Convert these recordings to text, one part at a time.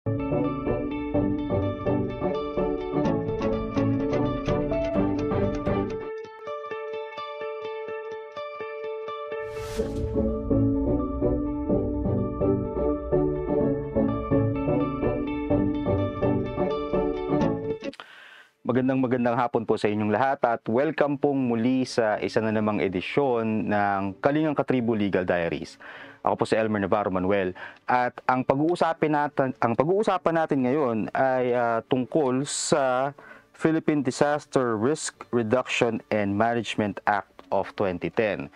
Magandang hapon po sa inyong lahat at welcome pong muli sa isa na namang edisyon ng Katribu Legal Diaries. Ako po si Elmer Navarro Manuel at ang pag-uusapan natin ngayon ay tungkol sa Philippine Disaster Risk Reduction and Management Act of 2010.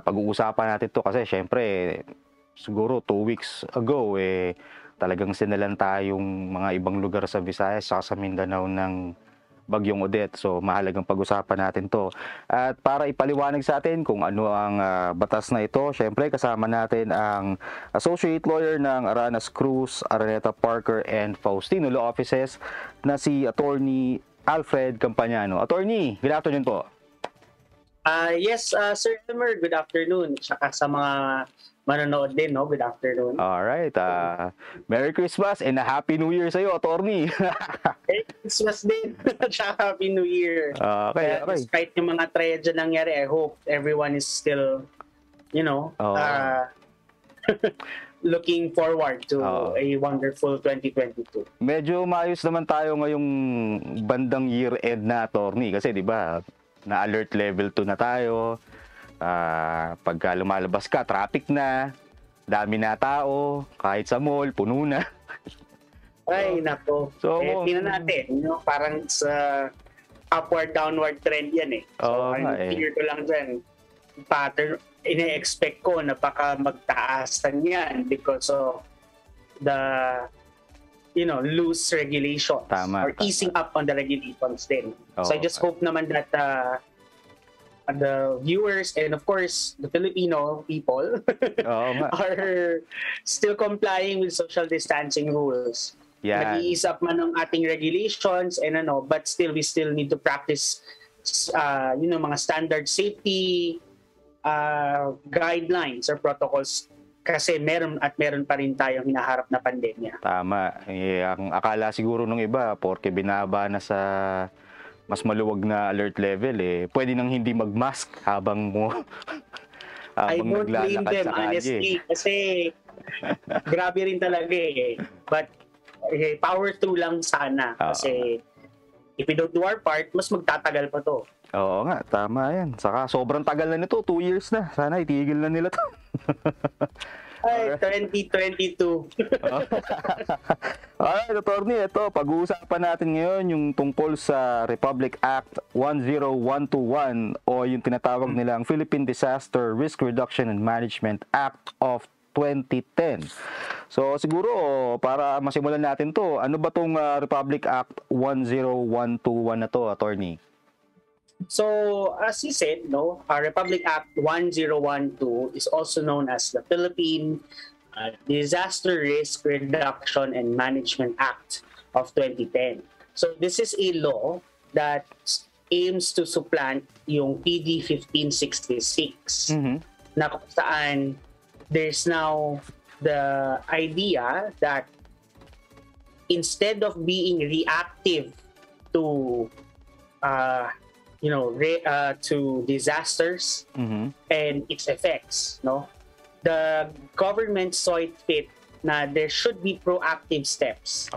Pag-uusapan natin to kasi syempre siguro 2 weeks ago talagang sinalan tayong mga ibang lugar sa Visayas sa Mindanao ng Bagyong Odette. So mahalagang pag-usapan natin to. At para ipaliwanag sa atin kung ano ang batas na ito, syempre kasama natin ang Associate Lawyer ng Aranas Cruz, Araneta Parker and Faustino Law Offices na si Atty. Alfred Campañano. Attorney, good afternoon po. Yes, Sir Elmer, good afternoon. Tsaka sa mga manonood din, no? Good afternoon. Alright. Merry Christmas and a Happy New Year sa iyo, Attorney. Merry Christmas din. Tsaka Happy New Year. Okay. Despite yung mga tragedy nangyari, I hope everyone is still, looking forward to a wonderful 2022. Medyo maayos naman tayo ngayong bandang year-end na, Attorney. Kasi di ba, na-alert level 2 na tayo. Pagka lumalabas ka, traffic na, dami na tao, kahit sa mall, puno na. Ay, nako. So, tingnan natin, parang sa upward-downward trend yan eh. So, fear ko lang dyan, pattern, ine-expect ko na baka magtaasan yan because of the loose regulations. Or easing up on the regulations din. So I just hope naman that the viewers and of course the Filipino people are still complying with social distancing rules. Yeah. Nag-i-ease up man ng ating regulations and but still we still need to practice mga standard safety guidelines or protocols kasi meron pa rin tayong hinaharap na pandemya. Tama. Ang akala siguro ng iba, porke binaba na sa mas maluwag na alert level, pwede nang hindi mag-mask habang I won't blame them, honestly. Kasi grabe rin talaga But power through lang sana. Kasi if we don't do our part, mas magtatagal pa to. Oo nga, tama yan. Saka sobrang tagal na nito, 2 years na. Sana itigil na nila to. Ay, 2022. Alright, Attorney, ito, pag-uusapan natin ngayon yung tungkol sa Republic Act 10121 o yung tinatawag nilang Philippine Disaster Risk Reduction and Management Act of 2010. So siguro para masimulan natin to, ano ba tong Republic Act 10121 na to, Attorney? So, as you said, our Republic Act 1012 is also known as the Philippine Disaster Risk Reduction and Management Act of 2010. So, this is a law that aims to supplant yung PD 1566 na kung saan there's now the idea that instead of being reactive to to disasters and its effects, the government saw it fit na there should be proactive steps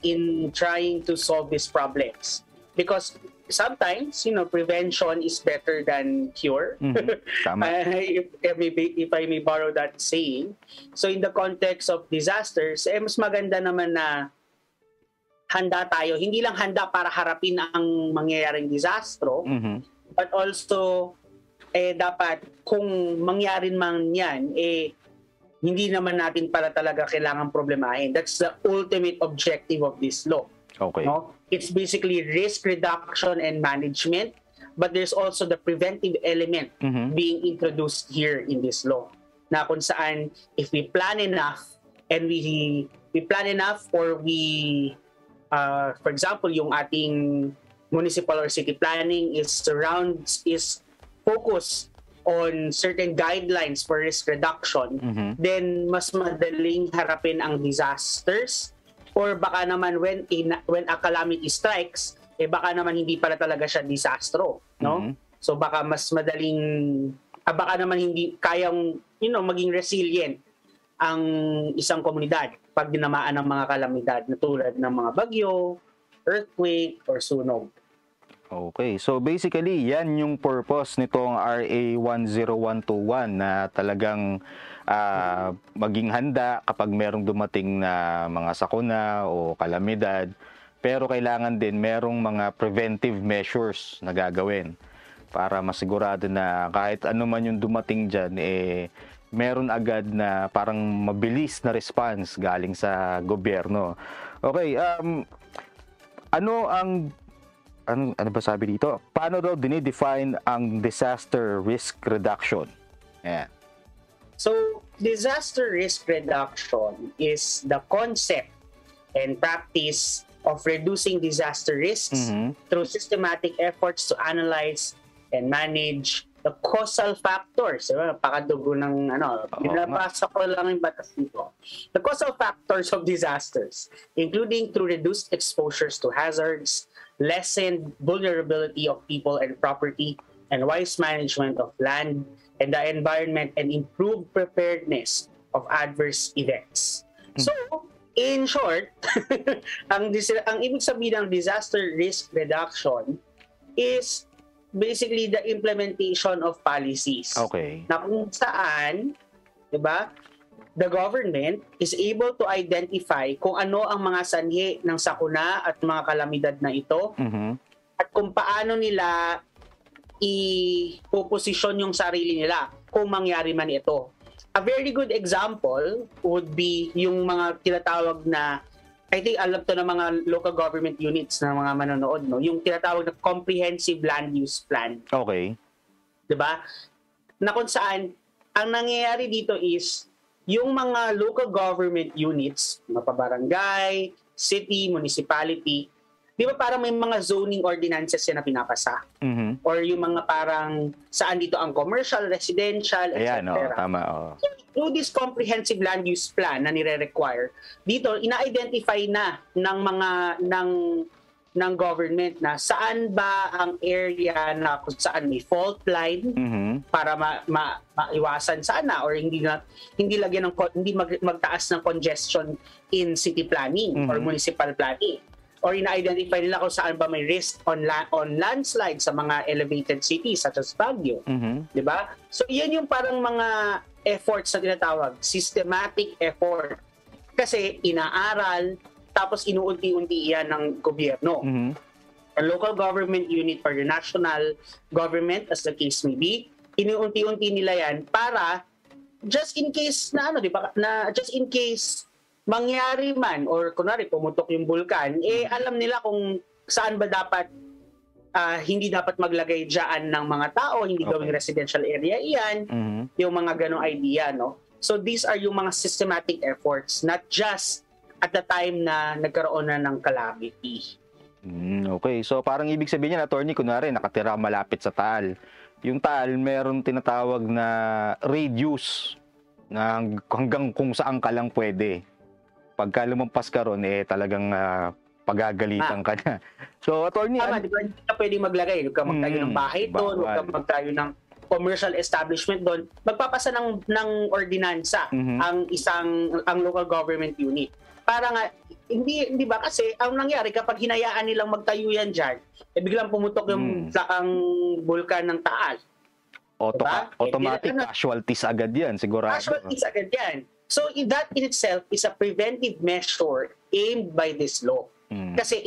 in trying to solve these problems. Because sometimes, prevention is better than cure. If I may borrow that saying. So in the context of disasters, mas maganda naman na handa tayo. Hindi lang handa para harapin ang mangyayaring disastro, but also dapat kung mangyarin man yan, hindi naman natin pala talaga kailangan problemahin. That's the ultimate objective of this law. It's basically risk reduction and management, but there's also the preventive element being introduced here in this law. Na kung saan, if we plan enough, and we plan enough or we for example, yung ating municipal or city planning is focused on certain guidelines for risk reduction, then mas madaling harapin ang disasters Or baka naman when a calamity strikes, baka naman hindi pala talaga siya disastro, no? So baka mas madaling, baka naman hindi kayang, maging resilient ang isang komunidad pag dinamaan ng mga kalamidad na tulad ng mga bagyo, earthquake, or sunog. Okay, so basically, yan yung purpose nitong RA 10121 na talagang maging handa kapag merong dumating na mga sakuna o kalamidad. Pero kailangan din merong mga preventive measures na gagawin para masigurado na kahit ano man yung dumating dyan, meron agad na parang mabilis na response galing sa gobyerno. Okay, ano ba sabi dito? Paano daw dinidefine ang disaster risk reduction? Yeah. So, disaster risk reduction is the concept and practice of reducing disaster risks through systematic efforts to analyze and manage the causal factors. Pakadugo ng binabasa ko lang yung batas dito. The causal factors of disasters, including through reduced exposures to hazards, lessened vulnerability of people and property, and wise management of land and the environment, and improved preparedness of adverse events. So, in short, ang ibig sabihin ng disaster risk reduction is basically the implementation of policies. Okay. Na kung saan, 'di ba, the government is able to identify kung ano ang mga sanhi ng sakuna at mga kalamidad na ito at kung paano nila ipoposisyon yung sarili nila kung mangyari man ito. A very good example would be yung mga tinatawag na, I think alam to ng mga local government units na mga manonood, no? Yung tinatawag na comprehensive land use plan. Okay. 'Di ba? Na kung saan ang nangyayari dito is yung mga local government units, mga pabarangay, city, municipality, di ba parang may mga zoning ordinances yan na pinapasa? Or yung mga parang saan dito ang commercial, residential, etc. Ayan, tama. Oh. Through this comprehensive land use plan na nire-require, dito ina-identify na ng government na saan ba ang area na kung saan may fault line para maiwasan sana or hindi lagyan ng hindi magtaas ng congestion in city planning or municipal planning, or ina-identify nila kung saan ba may risk on landslide sa mga elevated cities such as Baguio, 'di ba? So iyan yung parang mga efforts na tinatawag systematic effort kasi inaaral tapos inuunti-unti yan ng gobyerno. A local government unit or the national government, as the case may be, inuunti-unti nila yan para just in case na di ba? Na just in case mangyari man or kunwari pumutok yung bulkan, alam nila kung saan ba dapat hindi dapat maglagay diyan ng mga tao, hindi gawing residential area iyan, yung mga ganong idea, no? So these are yung mga systematic efforts, not just at the time na nagkaroon na ng calamity. Okay, so parang ibig sabihin niya, attorney, kunwari nakatira malapit sa Taal. Yung Taal, meron tinatawag na radius na hanggang kung saan ka lang pwede. Pagka lumampas ka ron, talagang pagagalitan ka na. So, attorney... Tama, di ba? Hindi ka pwedeng maglagay. Huwag ka magtayo ng bahay doon, huwag ka magtayo ng commercial establishment doon. Magpapasa ng ordinansa ang local government unit. Para nga, hindi ba? Kasi ang nangyari, kapag hinayaan nilang magtayo yan dyan, biglang pumutok ang bulkan ng Taal. Diba? Automatic casualties agad yan, sigurado. Casualties agad yan. So that in itself is a preventive measure aimed by this law. Kasi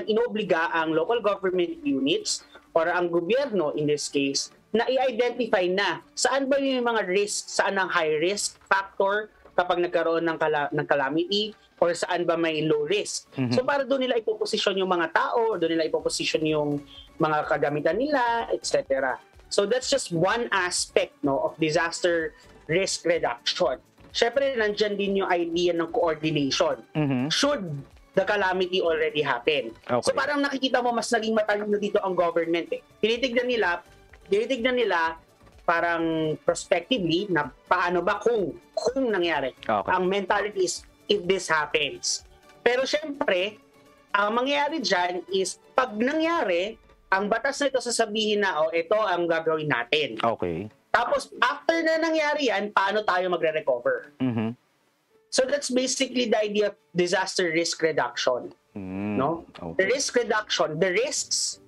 inobliga ang local government units or ang gobyerno in this case na i-identify na saan ba yung mga risk, saan ang high risk factor kapag nagkaroon ng calamity or saan ba may low risk. So para doon nila ipoposisyon yung mga tao, doon nila ipoposisyon yung mga kagamitan nila, etc. So that's just one aspect of disaster risk reduction. Syempre, nandyan din yung idea ng coordination. Should the calamity already happen. Okay. So parang nakikita mo mas naging matalino dito ang government. Tinitignan nila parang prospectively na paano ba kung nangyari. Okay. Ang mentality is if this happens. Pero syempre, ang mangyayari dyan is pag nangyari, ang batas na ito sasabihin na, ito ang gagawin natin. Okay. Tapos, after na nangyari yan, paano tayo magre-recover? Mhm. So that's basically the idea of disaster risk reduction. No? The Okay. risk reduction, the risks,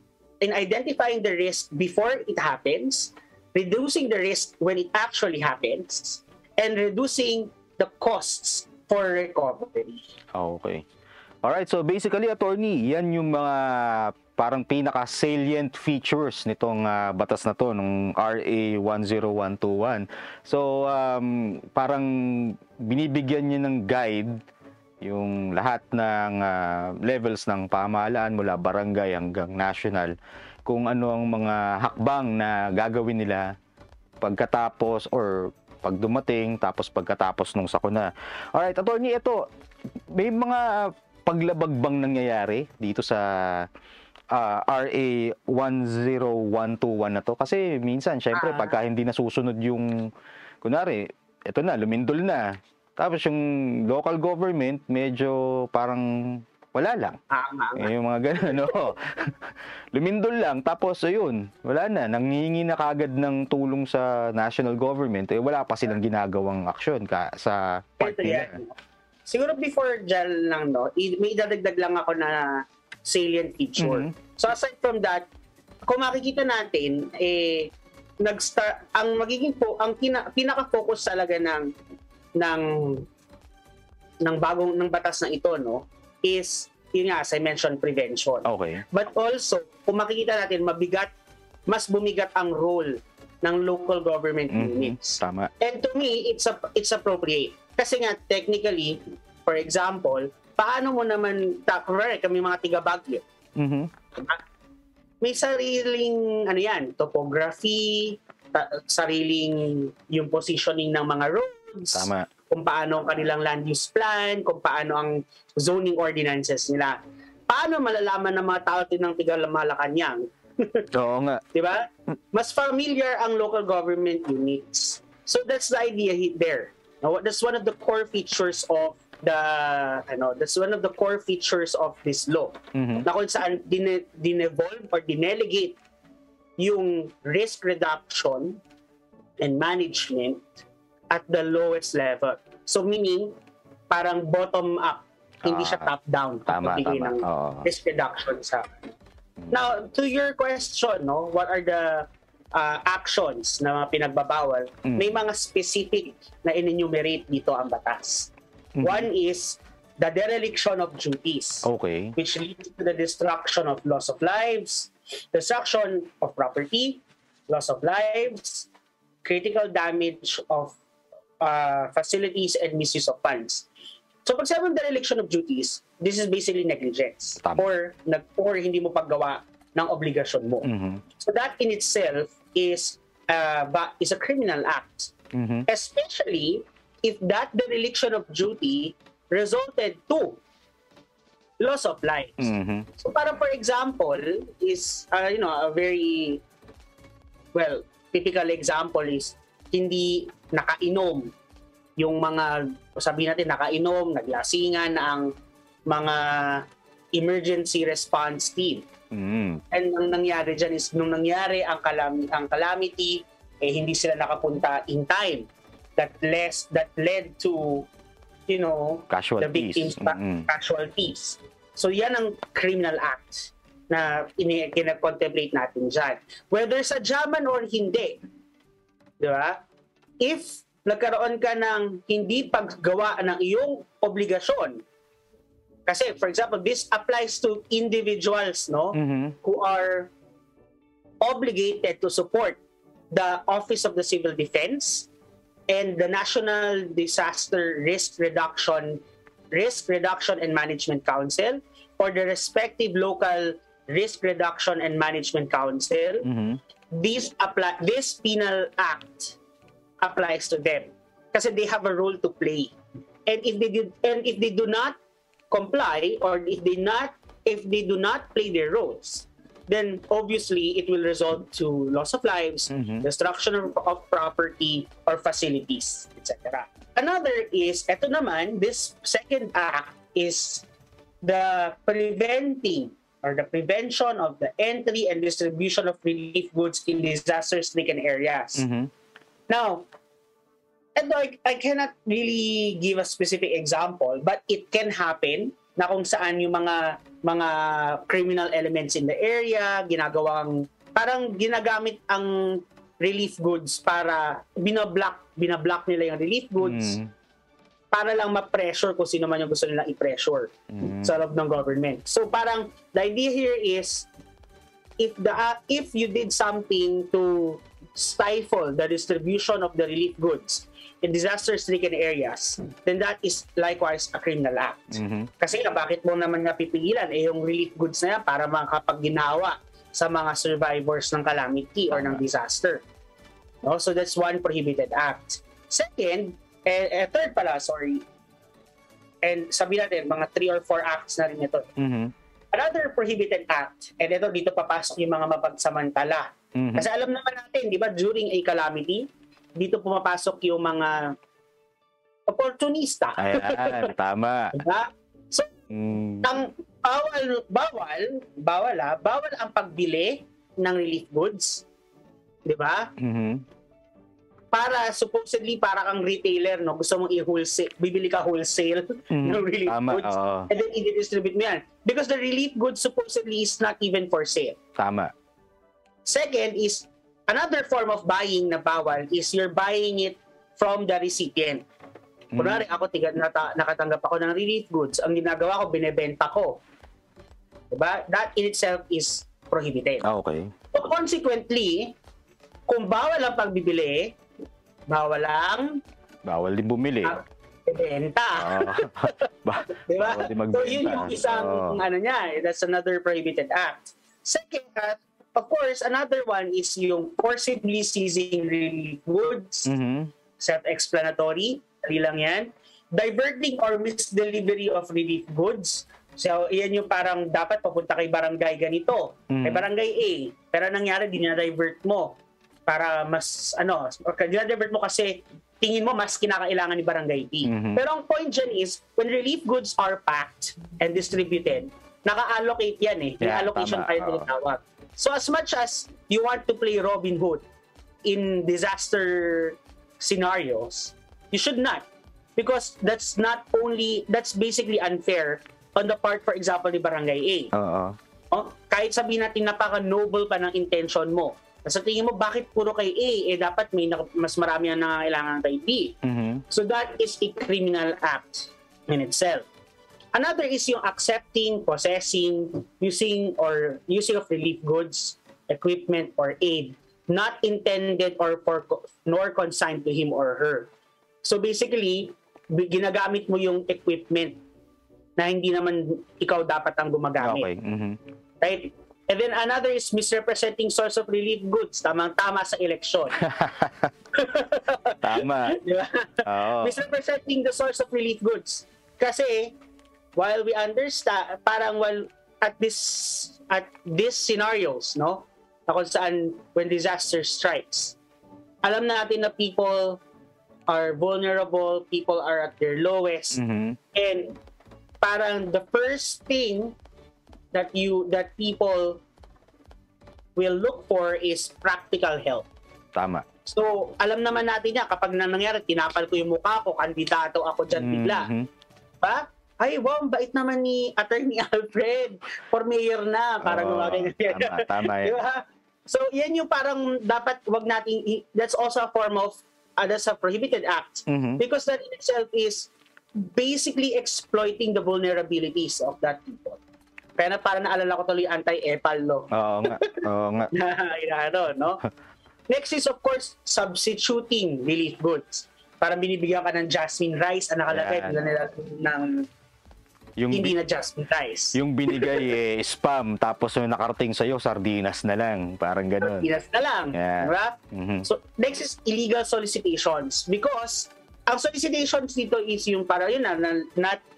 in identifying the risk before it happens, reducing the risk when it actually happens, and reducing the costs for recovery. Okay. Alright, so basically, attorney, yan yung mga parang pinaka-salient features nitong batas na to, nung RA 10121. So, parang binibigyan niya ng guide yung lahat ng levels ng pamahalaan mula barangay hanggang national, kung ano ang mga hakbang na gagawin nila pagkatapos or pag dumating, tapos pagkatapos nung sakuna. Alright, attorney, ito, may mga paglabag bang nangyayari dito sa RA 10121 na to? Kasi minsan, syempre, pagka hindi nasusunod yung, kunwari, ito na, lumindol na. Tapos yung local government, medyo parang wala lang. Yung mga gano'n, no? Lumindol lang, tapos ayun, wala na. Nanghihingi na kagad ng tulong sa national government, wala pa silang ginagawang aksyon sa part nila. Siguro before dyan lang, no, may idadagdag lang ako na salient feature. So aside from that, kung makikita natin, nag-start, ang magiging pinaka-focus talaga ng batas na ito, no, is yun nga, as I mentioned, prevention. Okay. But also, kung makikita natin, mas bumigat ang role ng local government units. Tama. And to me, it's appropriate. Kasi nga, technically, for example, paano mo naman, kami mga tiga-Baguio, may sariling, topography, sariling yung positioning ng mga roads, Tama. kung paano ang kanilang land use plan, kung paano ang zoning ordinances nila. Paano malalaman ng mga tao ng tiga-Malacanang? Oo nga. Diba? Mas familiar ang local government units. So that's the idea there. Now, that's one of the core features of this law. Na kung saan dinevolve or dinelegate yung risk reduction and management at the lowest level. So meaning, parang bottom up, hindi siya top down. Tama. Ng risk reduction sa. Now, to your question, no, what are the actions na mga pinagbabawal? May mga specific na in-enumerate dito ang batas. One is the dereliction of duties, Okay. which leads to the destruction of loss of lives, destruction of property, loss of lives, critical damage of facilities, and misuse of funds. So pag sabi ng dereliction of duties, this is basically negligence. Tama. Or hindi mo paggawa ng obligasyon mo. So that in itself is a criminal act. Especially if that dereliction of duty resulted to loss of lives. So para for example is a very typical example is hindi nakainom yung mga, sabihin natin, nakainom, naglasingan ang mga emergency response team. And ang nangyari dyan is, nung nangyari ang calamity, hindi sila nakapunta in time. That led to, Casualties. the victims' casualties. So yan ang criminal act na kina-contemplate natin dyan. Whether sa jaman or hindi, di ba? If nagkaroon ka ng hindi paggawa ng iyong obligasyon, kasi for example, this applies to individuals, no, who are obligated to support the Office of the Civil Defense and the National Disaster Risk Reduction and Management Council, or the respective local Risk Reduction and Management Council. This penal act applies to them kasi they have a role to play. And if they do not comply, or if they do not play their roles, then obviously it will result to loss of lives, destruction of property or facilities, etc. Another is, eto naman, this second act is the prevention of the entry and distribution of relief goods in disaster-stricken areas. Now, I cannot really give a specific example, but it can happen na kung saan yung mga criminal elements in the area parang ginagamit ang relief goods para binablock nila yung relief goods para lang ma-pressure kung sino man yung gusto nilang i-pressure sa loob ng government. So parang the idea here is if you did something to stifle the distribution of the relief goods in disaster-stricken areas, then that is likewise a criminal act. Kasi bakit mo naman nga pipigilan yung relief goods na yan para makapagginawa sa mga survivors ng calamity or ng disaster. No? So that's one prohibited act. Second, third pala, sorry. And sabi natin, mga 3 or 4 acts na rin ito. Another prohibited act, and dito papasok yung mga mapagsamantala. Kasi alam naman natin, di ba, during a calamity, dito pumapasok yung mga opportunista. Ayan, tama. Diba? So, ang bawal ang pagbili ng relief goods. Di ba? Para supposedly para kang retailer, no, gusto mong i-wholesale, bibili ka wholesale ng relief goods and then i-distribute mo yan. Because the relief goods supposedly is not even for sale. Tama. Second is, another form of buying na bawal is you're buying it from the recipient. Kunwari, ako nakatanggap ako ng relief goods. Ang ginagawa ko, binebenta ko. Diba? That in itself is prohibited. Okay. So consequently, kung bawal ang pagbibili, bawal din bumili. Benta. Diba? So yun yung isang that's another prohibited act. Second, of course, another one is yung forcibly seizing relief goods. Self-explanatory. Dali lang yan. Diverting or misdelivery of relief goods. So, yan yung parang dapat papunta kay barangay ganito. Kay barangay A. Pero nangyari, dinadivert mo. Para mas, dinadivert mo kasi tingin mo mas kinakailangan ni barangay B. Pero ang point dyan is, when relief goods are packed and distributed, naka-allocate yan eh. May allocation tayo tinatawag. So as much as you want to play Robin Hood in disaster scenarios, you should not. Because that's basically unfair on the part, for example, ni Barangay A. Kahit sabihin natin napaka-noble pa ng intention mo. Sa tingin mo, bakit puro kay A? Dapat may mas marami ang nangangailangan kay B. So that is a criminal act in itself. Another is yung accepting, possessing, using of relief goods, equipment, or aid not intended nor consigned to him or her. So basically, ginagamit mo yung equipment na hindi naman ikaw dapat ang gumagamit. Okay. Right? And then another is misrepresenting source of relief goods. Tamang-tama sa eleksyon. Tama. Diba? Misrepresenting the source of relief goods. Kasi, while we understand, at these scenarios, no? Na kung saan when disaster strikes, alam natin na people are vulnerable, people are at their lowest, and parang the first thing that people will look for is practical help. Tama. So, alam naman natin yan, kapag nangyari, tinapal ko yung mukha ko, kandidato ako dyan bigla. Pa? Ay, wow, bait naman ni Atty. Alfred for mayor na. Parang tama yan. Diba? So, yan yung parang dapat wag natin, that's also a form of, that's a prohibited act. Because that in itself is basically exploiting the vulnerabilities of that people. Kaya parang naalala ko tuloy anti-epal, no? Oo nga. No? Next is, of course, substituting relief goods. Parang binibigyan ka ng jasmine rice, ang nakalagay nila ng hindi na jasmine rice. Yung binigay spam, tapos yung nakarating sa'yo, sardinas na lang. Parang gano'n. Sardinas na lang. Yeah. Diba? So, next is illegal solicitations. Because ang solicitations dito is yung para yun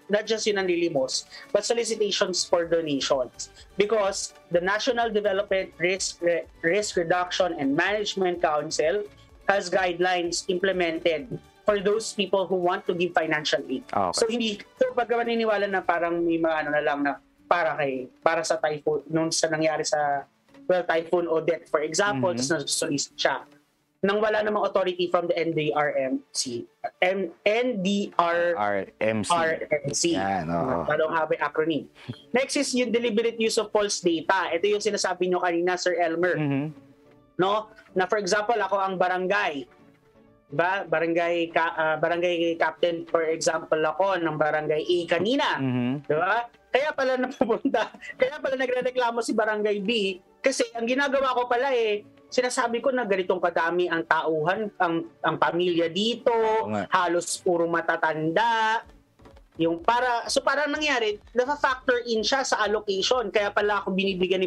not just yun ang lilimos, but solicitations for donations. Because the National Development Risk Reduction and Management Council has guidelines implemented for those people who want to give financial aid. Okay. So pag naniniwala na parang may mga na lang na para sa typhoon, nung sa nangyari sa Typhoon Odette, for example, tapos na-solicit siya. Nang wala namang authority from the NDRMC. Yan, oo. Parang haba yung acronym. Next is yung deliberate use of false data. Ito yung sinasabi nyo kanina, Sir Elmer. No? Na for example, ako ang barangay. Diba? Barangay captain, for example, ako ng barangay A kanina. Diba? Kaya pala nagrereklamo si barangay B kasi ang ginagawa ko pala sinasabi ko na ganitong kadami ang tauhan, ang pamilya dito, halos puro matatanda. So parang nangyari, na-factor in siya sa allocation. Kaya pala ako binibigyan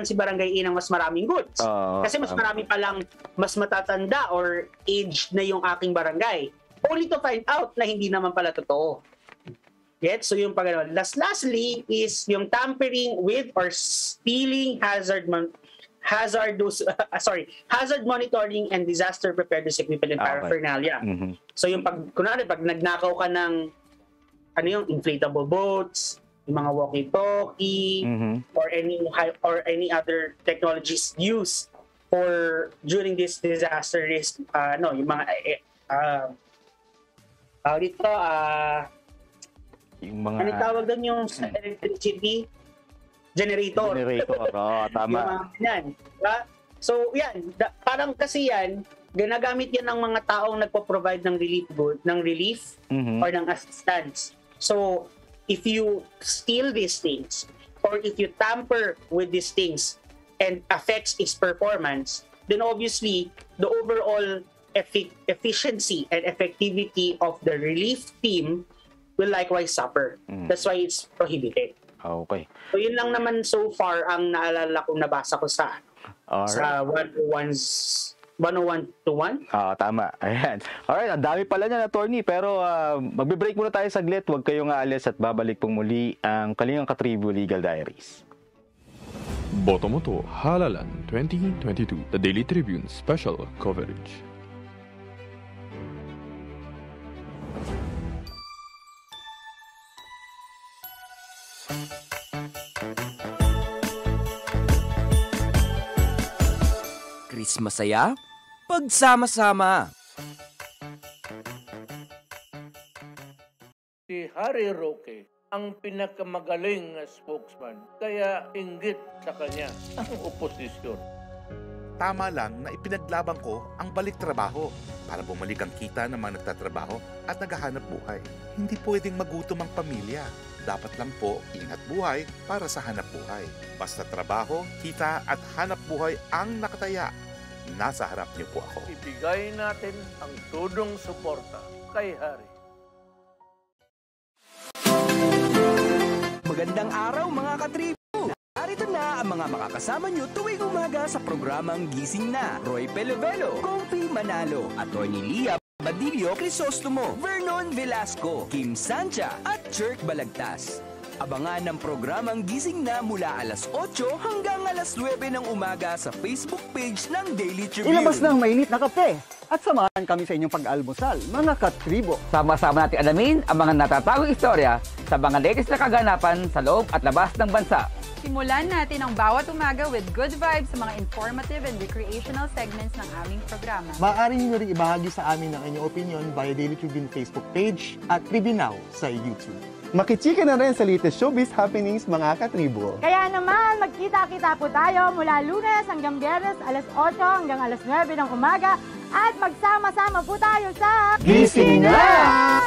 si barangay A ng mas maraming goods. Kasi mas marami palang mas matatanda or aged na yung aking barangay. Only to find out na hindi naman pala totoo. So yung pagano. Lastly is yung tampering with or stealing hazard monitoring and disaster preparedness equipment and paraphernalia. So yung pag nagnakaw ka ng yung inflatable boats, yung mga walkie-talkie, or any other technologies used for during this disaster risk, yung mga yung mga ano tawag doon yung electricity generator. Tama. Yan. Diba? So yan, parang kasi yan ginagamit yan ng mga taong nagpo-provide ng relief or ng assistance. So if you steal these things or if you tamper with these things and affects its performance, then obviously the overall efficiency and effectivity of the relief team will likewise suffer. That's why it's prohibited. Okay. So yun lang naman so far ang naalala ko, nabasa ko sa 101-1. Tama. Ayan. Alright, ang dami pala niyan, attorney. Pero magbe-break muna tayo saglit. Huwag kayong aalis at babalik pong muli ang Kalingang Katribu Legal Diaries. Boto Moto Halalan 2022, The Daily Tribune Special Coverage. Chris masaya, pagsama-sama. Si Harry Roque ang pinakamagaling na spokesman, kaya inggit sa kanya ang oposisyon. Tama lang na ipinaglaban ko ang balik trabaho para bumalik ang kita ng mga nagtatrabaho at naghahanap buhay. Hindi pwedeng magutom ang pamilya. Dapat lang po ingat buhay para sa hanap buhay. Basta trabaho, kita at hanap buhay ang nakataya. Nasa harap niyo po ako. Ibigay natin ang tudong suporta kay Harry. Magandang araw mga katribu! Narito na ang mga makakasama nyo tuwing umaga sa programang Gising Na. Roy Pelovelo, Compi Manalo, Atty. Lia Badillo Crisostomo, Vernon Velasco, Kim Sancha at Jerk Balagtas. Abangan ang programang Gising Na mula alas 8 hanggang alas 9 ng umaga sa Facebook page ng Daily Tribune. Ilabas na ang mainit na kape at samahan kami sa inyong pag-almusal, mga katribo. Sama-sama natin alamin ang mga natatagong istorya sa mga latest na kaganapan sa loob at labas ng bansa. Simulan natin ang bawat umaga with good vibes sa mga informative and recreational segments ng aming programa. Maaari niyo rin ibahagi sa amin ang inyong opinion via Daily Tribune Facebook page at Tribune Now sa YouTube. Makichika na rin sa latest showbiz happenings, mga katribo. Kaya naman, magkita-kita po tayo mula Lunes hanggang Biyernes, alas 8 hanggang alas 9 ng umaga at magsama-sama po tayo sa Gising Na!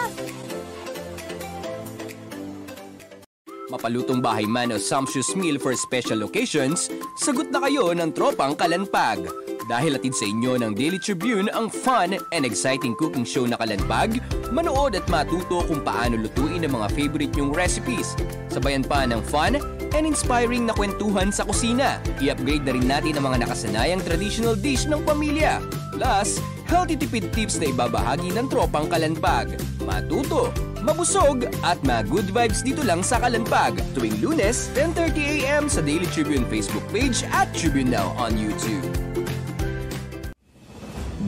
Mapalutong bahay man o sumptuous meal for special occasions, sagot na kayo ng tropang Kalanpag. Dahil atid sa inyo ng Daily Tribune ang fun and exciting cooking show na Kalanpag, manood at matuto kung paano lutuin ang mga favorite nyong recipes. Sabayan pa ng fun and inspiring na kwentuhan sa kusina. I-upgrade na rin natin ang mga nakasanayang traditional dish ng pamilya. Plus, healthy tipid tips na ibabahagi ng tropang Kalanpag. Matuto, mabusog, at ma-good vibes dito lang sa Kalanpag. Tuwing Lunes, 10:30 a.m. sa Daily Tribune Facebook page at Tribune Now on YouTube.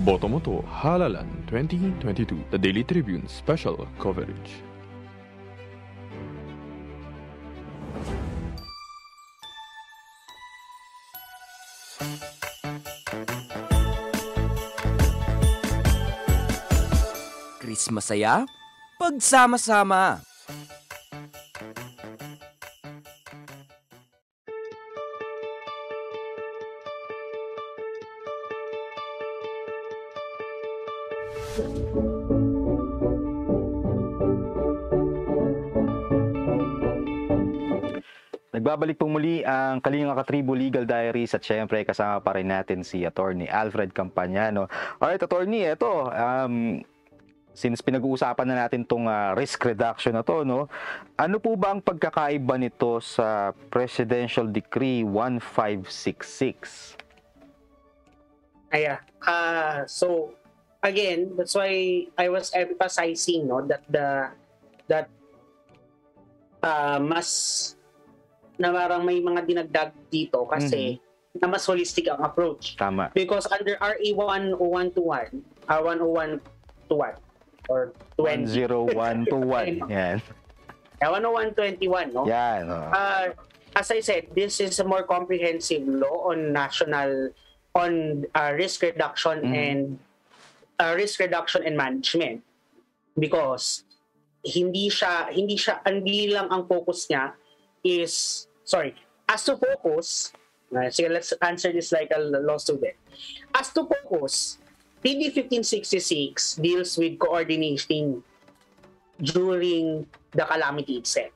Botomoto Halalan 2022, the Daily Tribune special coverage. Chris masaya, pagsama-sama. Nagbabalik po muli ang Kalingang Katribu Legal Diaries at syempre kasama pa rin natin si Atty. Alfred Campañano. Alright, Attorney, ito, since pinag-uusapan na natin itong risk reduction na to, no? Ano po ba ang pagkakaiba nito sa Presidential Decree 1566? So again, that's why I was emphasizing, no, that mas na parang may mga dinagdag dito kasi na mas holistic ang approach. Tama. Because under RA 10121, 10121 or 20. 10121. Yan. 10121, no? Yan. As I said, this is a more comprehensive law on risk reduction and management, because hindi lang ang focus niya is, as to focus, so let's answer this like a law student. As to focus, PD 1566 deals with coordinating during the calamity itself.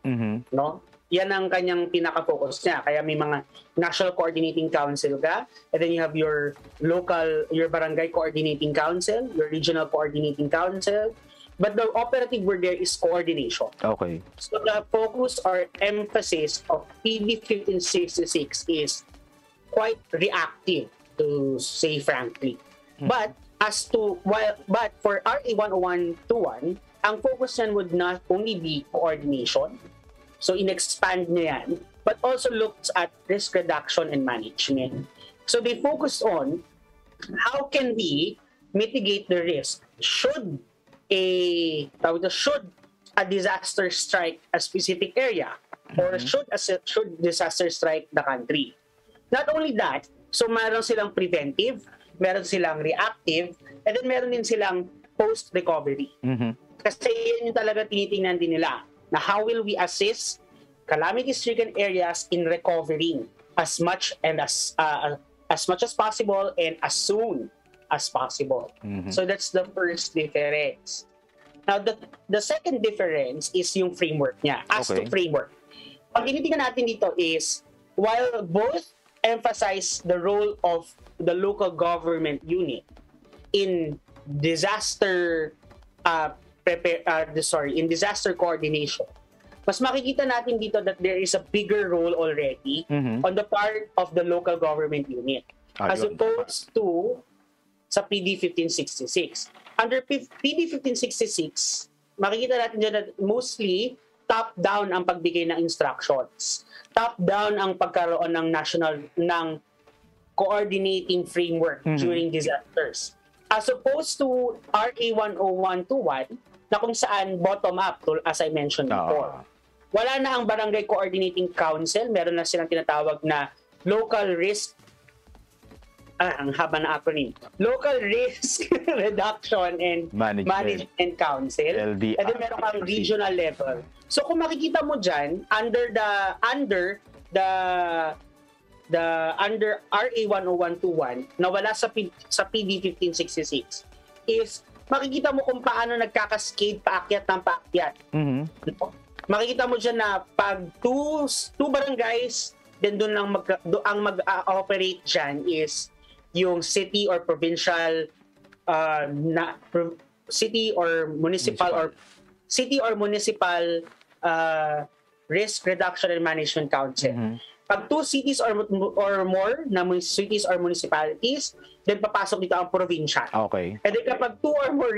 No? Yan ang kanyang pinaka-focus niya. Kaya may mga National Coordinating Council ka, and then you have your barangay coordinating council, your regional coordinating council, but the operative word there is coordination. Okay. So the focus or emphasis of PD 1566 is quite reactive, to say frankly. But for RA 10121, ang focus niyan would not only be coordination, so in-expand niya yan, but also looks at risk reduction and management. So they focused on how can we mitigate the risk should a disaster strike a specific area, or should disaster strike the country. Not only that, so meron silang preventive, meron silang reactive, and then meron din silang post-recovery. Kasi yun yung talaga tinitingnan din nila, na how will we assist calamity-stricken areas in recovering as much as possible and as soon as possible. So that's the first difference. Now, the second difference is yung framework niya. As to framework, pag tinitingnan natin dito is, while both emphasize the role of the local government unit in disaster coordination, mas makikita natin dito that there is a bigger role already on the part of the local government unit, as opposed to sa PD 1566. Under PD 1566, makikita natin dyan that mostly top-down ang pagbigay ng instructions. Top-down ang pagkaroon ng coordinating framework during disasters. As opposed to RA 10121, na kung saan bottom-up, as I mentioned before. Wala na ang Barangay Coordinating Council, meron na silang tinatawag na Local Risk ang haba na acronym. Local Risk Reduction and Management Council. LDR. And then meron kang regional level. So kung makikita mo dyan, under RA 10121 na wala sa PD 1566 is makikita mo kung paano nagkakascade paakyat ng paakyat. Makikita mo dyan na pag two barangays, then doon lang ang mag-operate dyan is yung city or provincial city or municipal risk reduction and management council. Pag two cities or more na cities or municipalities, then papasok dito ang provincial. Okay. And then kapag 2 or more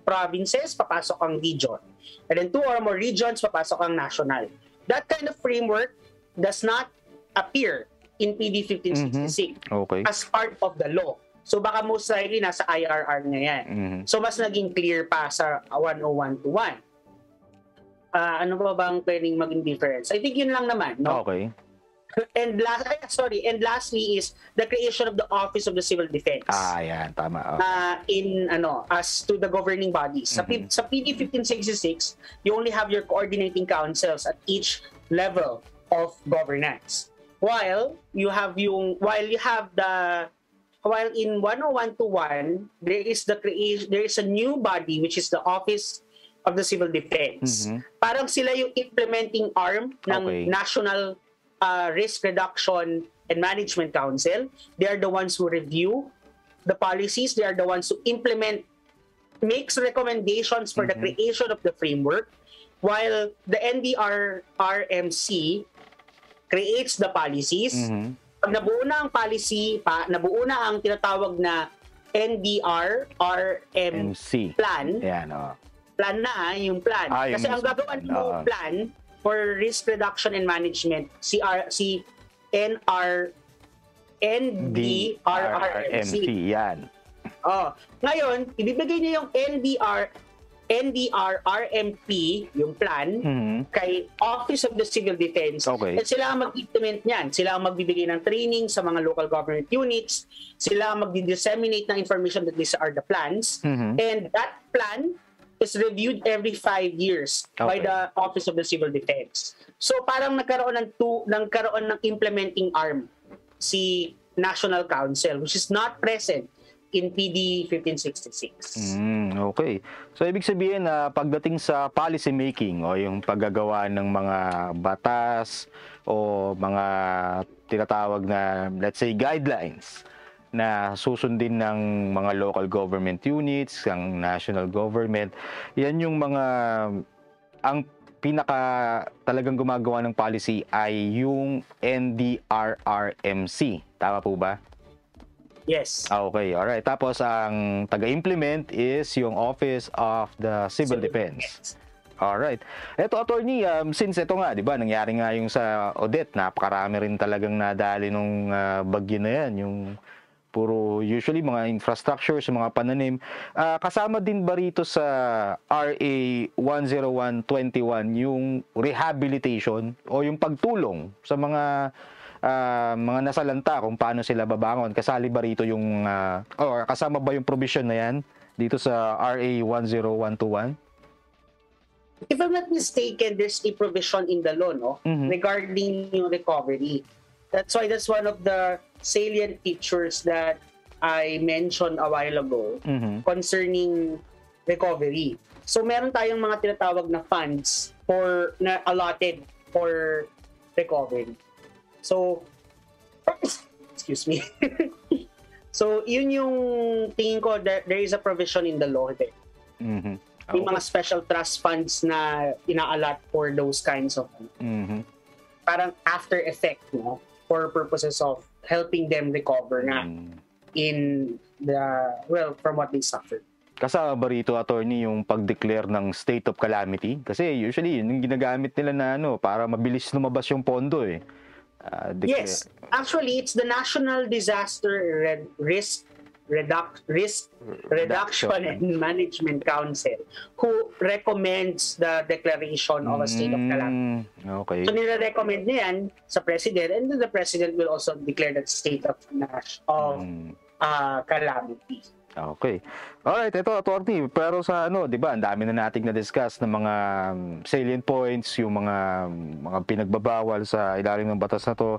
provinces, papasok ang region. And then 2 or more regions, papasok ang national. That kind of framework does not appear in PD 1566 as part of the law. So baka most likely nasa IRR na yan. So mas naging clear pa sa 10121. Ano ba bang pwedeng maging difference? I think yun lang naman, no? Okay. And lastly is the creation of the Office of the Civil Defense. Yan, tama. As to the governing bodies. Sa PD 1566, you only have your coordinating councils at each level of governance. While in 10121, there is a new body which is the Office of the Civil Defense. Parang sila yung implementing arm ng National Risk Reduction and Management Council. They are the ones who review the policies. They are the ones who makes recommendations for the creation of the framework, while the NDRRMC creates the policies. Pag nabuo na ang policy, nabuo na ang tinatawag na NDRRMC plan. Yan, Plan na yung plan. Kasi ang gagawin mo plan for risk reduction and management, si NDRRMC. Yan. Ngayon, ibibigay niya yung NDRRMP, yung plan, kay Office of the Civil Defense. At sila ang mag-implement niyan. Sila ang magbibigay ng training sa mga local government units. Sila ang mag-disseminate ng information that these are the plans. And that plan is reviewed every 5 years by the Office of the Civil Defense. So parang nagkaroon ng implementing arm si National Council, which is not present in PD 1566. Okay. So ibig sabihin na pagdating sa policy making o yung paggagawa ng mga batas o mga tinatawag na, let's say, guidelines na susundin ng mga local government units, ang national government, yan yung mga, ang pinaka talagang gumagawa ng policy ay yung NDRRMC. Tama po ba? Yes. Okay, alright. Tapos ang taga-implement is yung Office of the Civil Defense. Alright. Ito, attorney, since ito nga, di ba, nangyari nga yung sa Odette, napakarami rin talagang nadali nung bagyo na yan, yung puro usually mga infrastructure sa mga pananim. Kasama din ba rito sa RA 10121 yung rehabilitation o yung pagtulong sa mga nasalanta kung paano sila babangon? Kasali ba rito yung or kasama ba yung provision na yan dito sa RA 10121? If I'm not mistaken, there's a provision in the law, no? Regarding yung recovery. That's one of the salient features that I mentioned a while ago concerning recovery. So meron tayong mga tinatawag na funds na allotted for recovery. So, excuse me. So yun yung tingin ko, there is a provision in the law there. May mga special trust funds na ina-allot for those kinds of parang after effect, no? For purposes of helping them recover na from what they suffered. Kasama ba rito, attorney, yung pag-declare ng state of calamity? Kasi usually, yun yung ginagamit nila na para mabilis lumabas yung pondo eh. Yes. Actually, it's the National Disaster Risk Reduction and Management Council who recommends the declaration of a state of calamity. Okay. So nire-recommend niya yan sa President, and then the President will also declare that state of calamity. Okay. Alright, ito, attorney, pero sa di ba, ang dami na nating na-discuss ng mga salient points, yung mga pinagbabawal sa ilalim ng batas na to.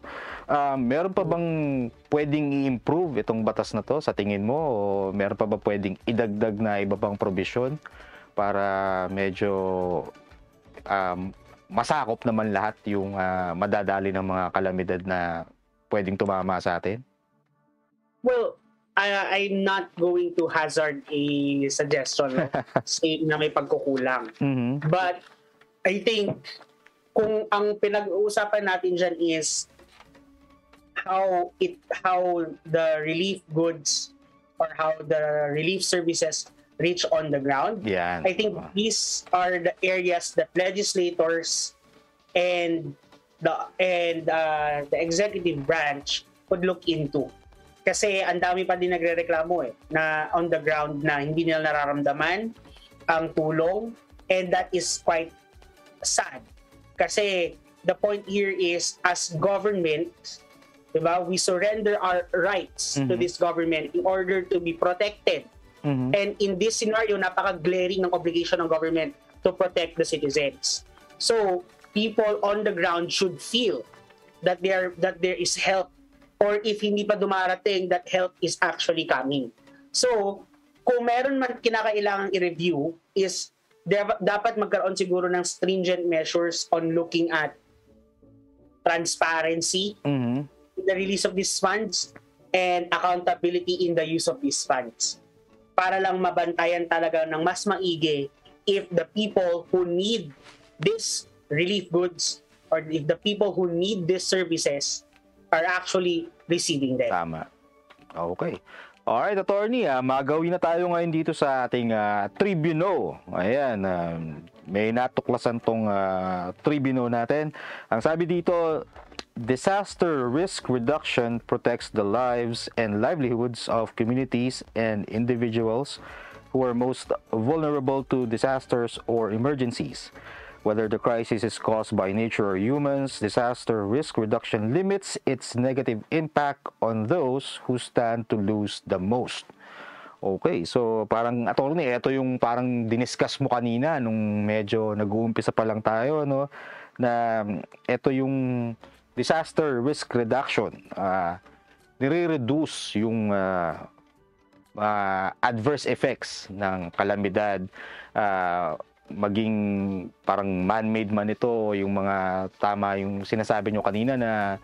Meron pa bang pwedeng i-improve itong batas na to sa tingin mo? O meron pa ba pwedeng idagdag na iba pang provision para medyo masakop naman lahat yung madadali ng mga kalamidad na pwedeng tumama sa atin? Well, I'm not going to hazard a suggestion na may pagkukulang. But I think kung ang pinag-uusapan natin dyan is how the relief goods or how the relief services reach on the ground. Yan. I think these are the areas that legislators and the executive branch would look into. Kasi ang dami pa din nagrereklamo na on the ground na hindi nila nararamdaman ang tulong, and that is quite sad. Kasi the point here is, as government, diba, we surrender our rights to this government in order to be protected. And in this scenario, napaka-glaring ng obligation ng government to protect the citizens. So, people on the ground should feel that there is help, or if hindi pa dumarating, that help is actually coming. So, kung meron man kinakailangang i-review, is dapat magkaroon siguro ng stringent measures on looking at transparency in the release of these funds and accountability in the use of these funds, para lang mabantayan talaga ng mas maigi if the people who need this relief goods or if the people who need these services are actually receiving them. Tama. Okay. Alright, attorney, magawin na tayo ngayon dito sa ating Tribune. Ayan, may natuklasan tong Tribune natin. Ang sabi dito, disaster risk reduction protects the lives and livelihoods of communities and individuals who are most vulnerable to disasters or emergencies. Whether the crisis is caused by nature or humans, disaster risk reduction limits its negative impact on those who stand to lose the most. Okay, so parang attorney, ito yung parang diniscuss mo kanina nung medyo nag-uumpisa pa lang tayo, no? Na ito yung disaster risk reduction, nire-reduce yung adverse effects ng kalamidad, maging parang man-made man ito, yung mga tama yung sinasabi nyo kanina na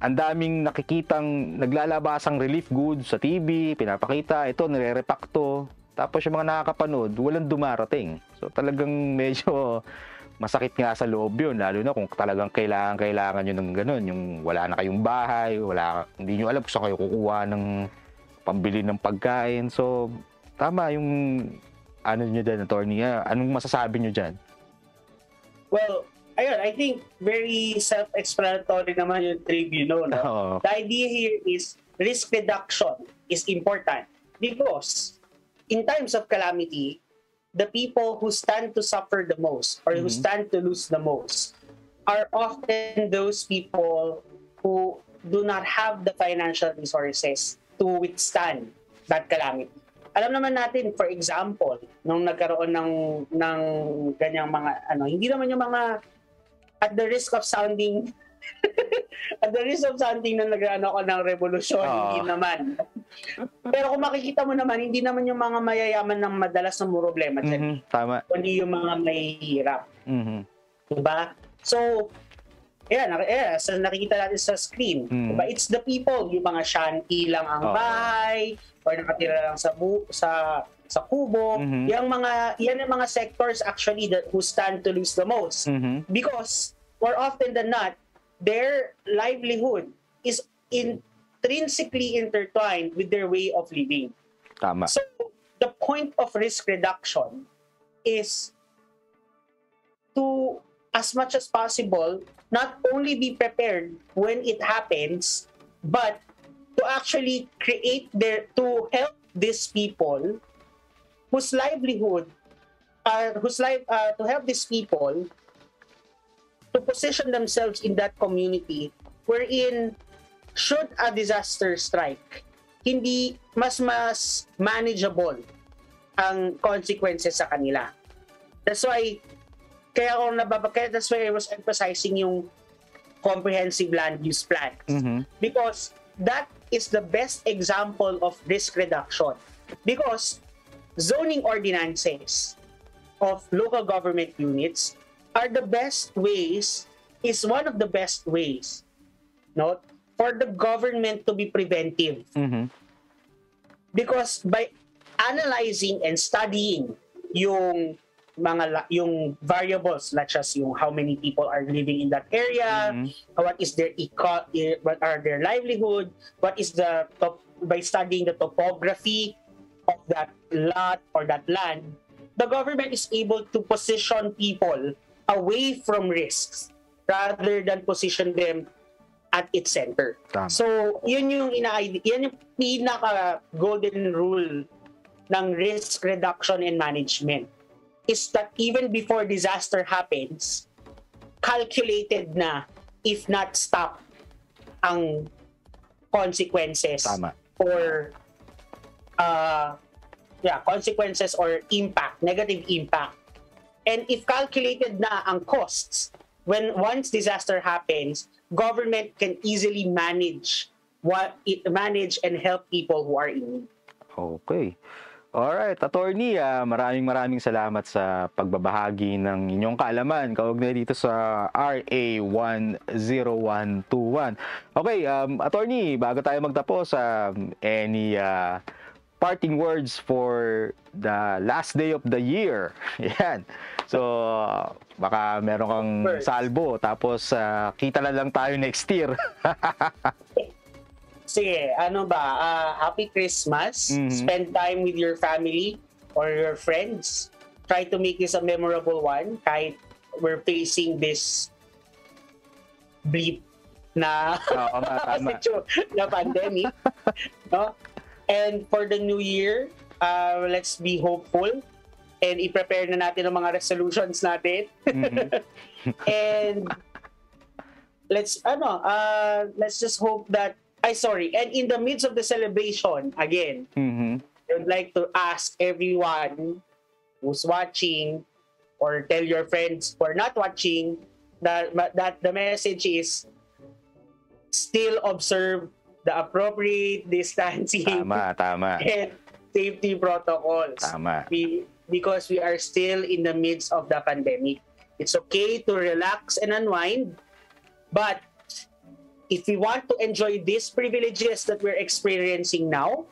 ang daming nakikitang naglalabasang relief goods sa TV, pinapakita, ito, nire-repack to, tapos yung mga nakakapanood, walang dumarating. So talagang medyo masakit nga sa loob yun, lalo na kung talagang kailangan nyo ng ganun, yung wala na kayong bahay, hindi nyo alam kung saan kayo kukuha ng pambili ng pagkain. So tama yung ano nyo dyan, attorney? Anong masasabi nyo dyan? Well, ayun, I think very self-explanatory naman yung Tribune, no? The idea here is risk reduction is important because in times of calamity, the people who stand to suffer the most or who stand to lose the most are often those people who do not have the financial resources to withstand that calamity. Alam naman natin, for example, nung nagkaroon ng ganyang mga hindi naman yung mga at the risk of sounding na nag-ano ako ng revolusyon, hindi naman. Pero kung makikita mo naman, hindi naman yung mga mayayaman ng madalas na problema dyan. Tama. Kundi yung mga mahihirap. Diba? So, so nakikita natin sa screen. Diba? It's the people, yung mga shanty lang ang bahay, or nakatira lang sa kubo. Yan yung mga sectors actually who stand to lose the most. Because more often than not, their livelihood is intrinsically intertwined with their way of living. Tama. So, the point of risk reduction is to, as much as possible, not only be prepared when it happens, but to actually to help these people whose livelihood, to help these people to position themselves in that community wherein should a disaster strike, hindi mas manageable ang consequences sa kanila. That's why that's why I was emphasizing yung comprehensive land use plan. Because that is the best example of risk reduction. Because zoning ordinances of local government units are the best ways, is one of the best ways, no, for the government to be preventive. Because by analyzing and studying yung yung variables such as yung how many people are living in that area, what is their what are their livelihood, what is by studying the topography of that lot or that land, the government is able to position people away from risks rather than position them at its center. Tama. So, yan yung pinaka golden rule ng risk reduction and management, is that even before disaster happens, calculated na, if not stop, ang consequences. Tama. Or consequences or impact, negative impact. And if calculated na ang costs, once disaster happens, government can easily manage and help people who are in need. Okay. Alright, Attorney, maraming salamat sa pagbabahagi ng inyong kaalaman kaugnay dito sa RA 10121. Okay, Attorney, bago tayo magtapos, any parting words for the last day of the year? Yan. So, baka meron kang salbo, tapos kita na lang tayo next year. Sige, Happy Christmas. Spend time with your family or your friends. Try to make this a memorable one kahit we're facing this bleep na na pandemic. No? And for the new year, let's be hopeful and i-prepare na natin ang mga resolutions natin. And let's just hope that and in the midst of the celebration, again, I would like to ask everyone who's watching or tell your friends who are not watching that the message is still observe the appropriate distancing Tama. and safety protocols. Tama. Because we are still in the midst of the pandemic. It's okay to relax and unwind, but if we want to enjoy these privileges that we're experiencing now,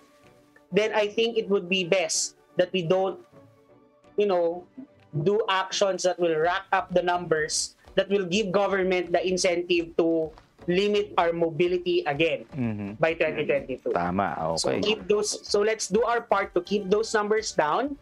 then I think it would be best that we don't, do actions that will rack up the numbers, that will give government the incentive to limit our mobility again by 2022. Tama, okay. So let's do our part to keep those numbers down.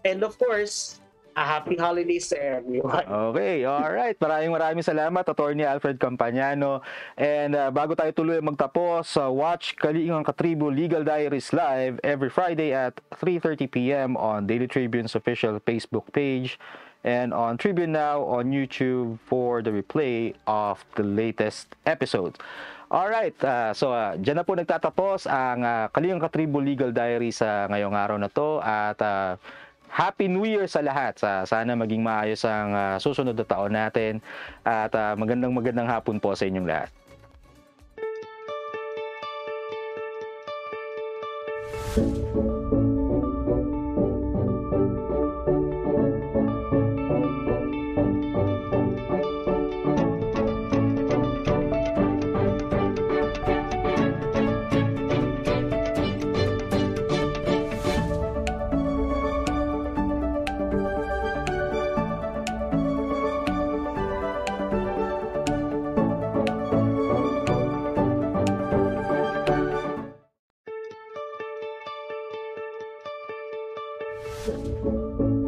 And of course, a happy holidays to everyone. Okay, alright. Maraming salamat, Atty. Alfred Campañano. And bago tayo tuloy magtapos, watch Katribu Legal Diaries live every Friday at 3:30 p.m. on Daily Tribune's official Facebook page and on Tribune Now on YouTube for the replay of the latest episodes. Alright, so dyan na po nagtatapos ang Katribu Legal Diaries sa ngayong araw na to at Happy New Year sa lahat. Sana maging maayos ang susunod na taon natin at magandang hapon po sa inyong lahat. Thank you.